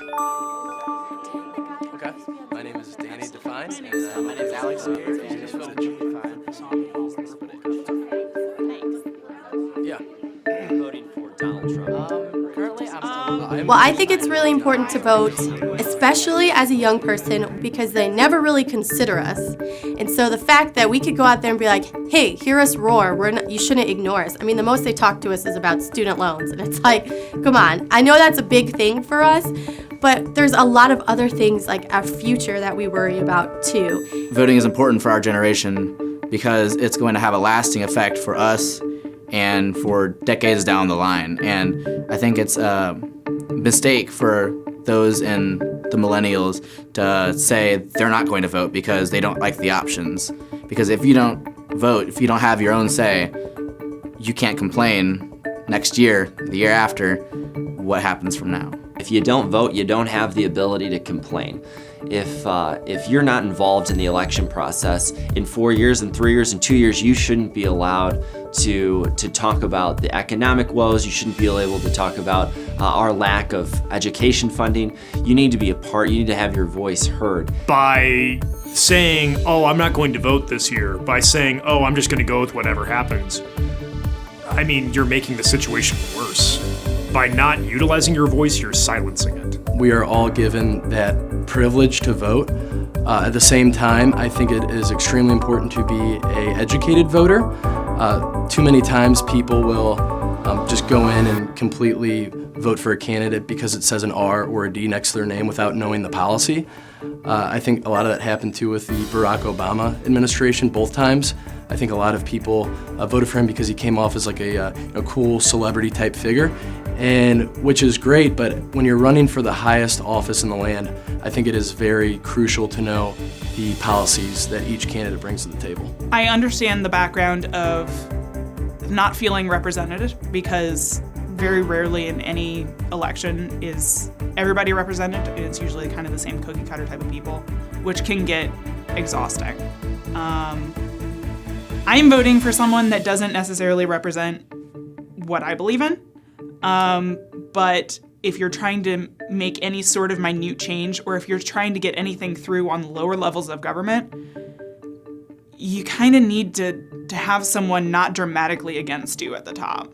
Okay. My name is Danny Define. My name is Alex. Yeah. Voting for Donald Trump. Currently, I'm still. Well, I think it's really important to vote, especially as a young person, because they never really consider us. And so the fact that we could go out there and be like, hey, hear us roar, you shouldn't ignore us. I mean, the most they talk to us is about student loans. And it's like, come on. I know that's a big thing for us, but there's a lot of other things like our future that we worry about too. Voting is important for our generation because it's going to have a lasting effect for us and for decades down the line. And I think it's a mistake for those in the millennials to say they're not going to vote because they don't like the options. Because if you don't vote, if you don't have your own say, you can't complain next year, the year after, what happens from now. If you don't vote, you don't have the ability to complain. If you're not involved in the election process, in 4 years, in 3 years, in 2 years, you shouldn't be allowed to talk about the economic woes. You shouldn't be able to talk about our lack of education funding. You need to be a part. You need to have your voice heard. By saying, oh, I'm not going to vote this year, by saying, oh, I'm just going to go with whatever happens, I mean, you're making the situation worse. By not utilizing your voice, you're silencing it. We are all given that privilege to vote. At the same time, I think it is extremely important to be an educated voter. Too many times people will just go in and completely vote for a candidate because it says an R or a D next to their name without knowing the policy. I think a lot of that happened too with the Barack Obama administration both times. I think a lot of people voted for him because he came off as like a cool celebrity type figure, and which is great, but when you're running for the highest office in the land, I think it is very crucial to know the policies that each candidate brings to the table. I understand the background of not feeling represented because very rarely in any election is everybody represented. It's usually kind of the same cookie cutter type of people, which can get exhausting. I'm voting for someone that doesn't necessarily represent what I believe in, but if you're trying to make any sort of minute change, or if you're trying to get anything through on lower levels of government, you kind of need to have someone not dramatically against you at the top.